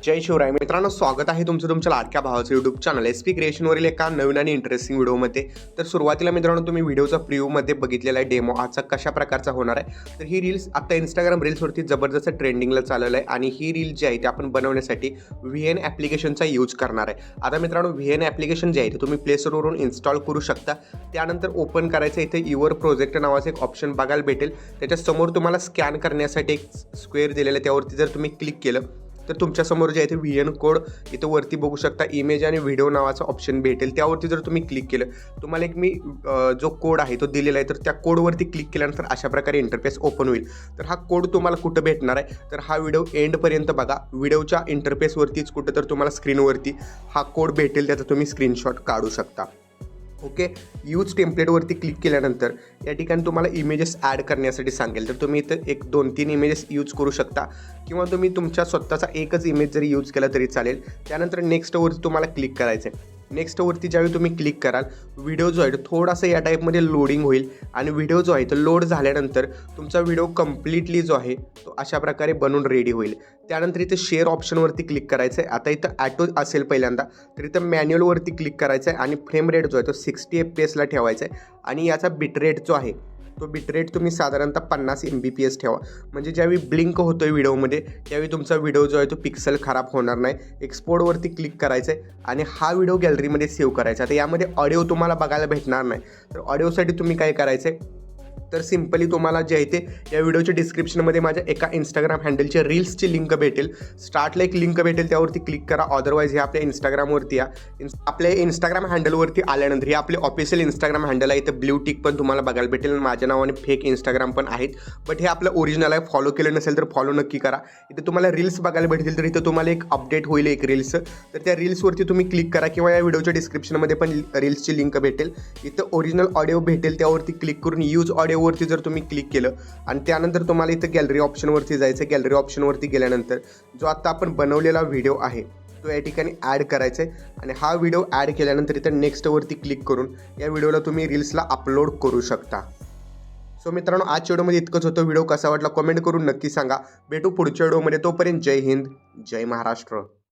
जय शिवराय मित्रांनो, स्वागत आहे तुमचं तुमच्या लाडक्या भावाचं यूट्यूब चॅनल SP क्रिएशनवरील एका नवीन आणि इंटरेस्टिंग व्हिडिओमध्ये. तर सुरुवातीला मित्रांनो, तुम्ही व्हिडिओचा प्रिव्ह्यूमध्ये बघितलेला आहे डेमो आजचा कशा प्रकारचा होणार आहे. तर ही रील्स आता इंस्टाग्राम रील्सवरती जबरदस्त ट्रेंडिंगला चाललेलं आहे आणि ही रील जी आहे ती आपण बनवण्यासाठी VN ॲप्लिकेशनचा यूज करणार आहे. आता मित्रांनो, VN ॲप्लिकेशन जे आहे ते तुम्ही प्ले स्टोरवरून इन्स्टॉल करू शकता. त्यानंतर ओपन करायचं, इथे युअर प्रोजेक्ट नावाचं एक ऑप्शन बघायला भेटेल. त्याच्यासमोर तुम्हाला स्कॅन करण्यासाठी एक स्क्वेअर दिलेलं आहे, त्यावरती जर तुम्ही क्लिक केलं तर तुमच्यासमोर जे आहे ते VN कोड इथं वरती बघू शकता. इमेज आणि व्हिडिओ नावाचा ऑप्शन भेटेल, त्यावरती जर तुम्ही क्लिक केलं तुम्हाला एक मी जो कोड आहे तो दिलेला आहे, तर त्या कोडवरती क्लिक केल्यानंतर अशा प्रकारे इंटरफेस ओपन होईल. तर हा कोड तुम्हाला कुठं भेटणार आहे, तर हा व्हिडिओ एंडपर्यंत बघा. व्हिडिओच्या इंटरफेसवरतीच कुठं तर तुम्हाला स्क्रीनवरती हा कोड भेटेल, त्याचा तुम्ही स्क्रीनशॉट काढू शकता. ओके, यूज टेम्पलेटवरती क्लिक केल्यानंतर या ठिकाणी तुम्हाला इमेजेस ॲड करण्यासाठी सांगेल. तर तुम्ही इथं 1-2-3 इमेजेस यूज करू शकता किंवा तुम्ही तुमच्या स्वतःचा एकच इमेज जरी यूज केला तरी चालेल. त्यानंतर नेक्स्टवरती तुम्हाला क्लिक करायचं आहे. नेक्स्टवरती ज्यावेळी तुम्ही क्लिक कराल, व्हिडिओ जो आहे तो थोडासा या टाईपमध्ये लोडिंग होईल आणि व्हिडिओ जो आहे तो लोड झाल्यानंतर तुमचा व्हिडिओ कम्प्लिटली जो आहे तो अशा प्रकारे बनून रेडी होईल. त्यानंतर इथे शेअर ऑप्शनवरती क्लिक करायचं आहे. आता इथं ॲटो असेल पहिल्यांदा, तर इथं मॅन्युअलवरती क्लिक करायचं आहे आणि फ्रेम रेट जो आहे तो 60 FPS ठेवायचा आहे आणि याचा बिट रेट जो आहे तो बिटरेट तुम्ही साधारणतः 50 MBPS ठेवा. म्हणजे ज्यावेळी ब्लिंक होतो आहे व्हिडिओमध्ये त्यावेळी तुमचा व्हिडिओ जो आहे तो पिक्सल खराब होणार नाही. एक्सपोर्टवरती क्लिक करायचं आहे आणि हा व्हिडिओ गॅलरीमध्ये सेव्ह करायचा. आता यामध्ये ऑडिओ तुम्हाला बघायला भेटणार नाही, तर ऑडिओसाठी तुम्ही काय करायचं आहे, तर सिम्पली तुम्हाला जे आहे ते या व्हिडिओच्या डिस्क्रिप्शनमध्ये माझ्या एका इंस्टाग्राम हँडलच्या रील्सची लिंक भेटेल. स्टार्टला एक लिंक भेटेल, त्यावरती क्लिक करा. अदरवाईज हे आपल्या इंस्टाग्रामवरती या. आपल्या इंस्टाग्राम हँडलवरती आल्यानंतर हे आपले ऑफिशियल इंस्टाग्राम हँडल आहे. इथं ब्ल्यू टिक पण तुम्हाला बघायला भेटेल. माझ्या नावाने फेक इंस्टाग्राम पण आहेत, बट हे आपलं ओरिजिनल आहे. फॉलो केलं नसेल तर फॉलो नक्की करा. इथे तुम्हाला रील्स बघायला भेटतील, तर इथं तुम्हाला एक अपडेट होईल एक रील्सचं, तर त्या रील्सवरती तुम्ही क्लिक करा किंवा या व्हिडिओच्या डिस्क्रिप्शनमध्ये पण रील्सची लिंक भेटेल. इथं ओरिजिनल ऑडिओ भेटेल, त्यावरती क्लिक करून यूज ऑडिओवरती जर तुम्ही क्लिक केलं आणि त्यानंतर तुम्हाला इथं गॅलरी ऑप्शनवरती जायचं. गॅलरी ऑप्शनवरती गेल्यानंतर जो आता आपण बनवलेला व्हिडिओ आहे तो या ठिकाणी ॲड करायचा आहे आणि हा व्हिडिओ ॲड केल्यानंतर इथं नेक्स्टवरती क्लिक करून या व्हिडिओला तुम्ही रील्सला अपलोड करू शकता. सो मित्रांनो, आजच्या व्हिडिओमध्ये इतकंच होतं. व्हिडिओ कसा वाटला कमेंट करून नक्की सांगा. भेटू पुढच्या व्हिडिओमध्ये. तोपर्यंत जय हिंद, जय महाराष्ट्र.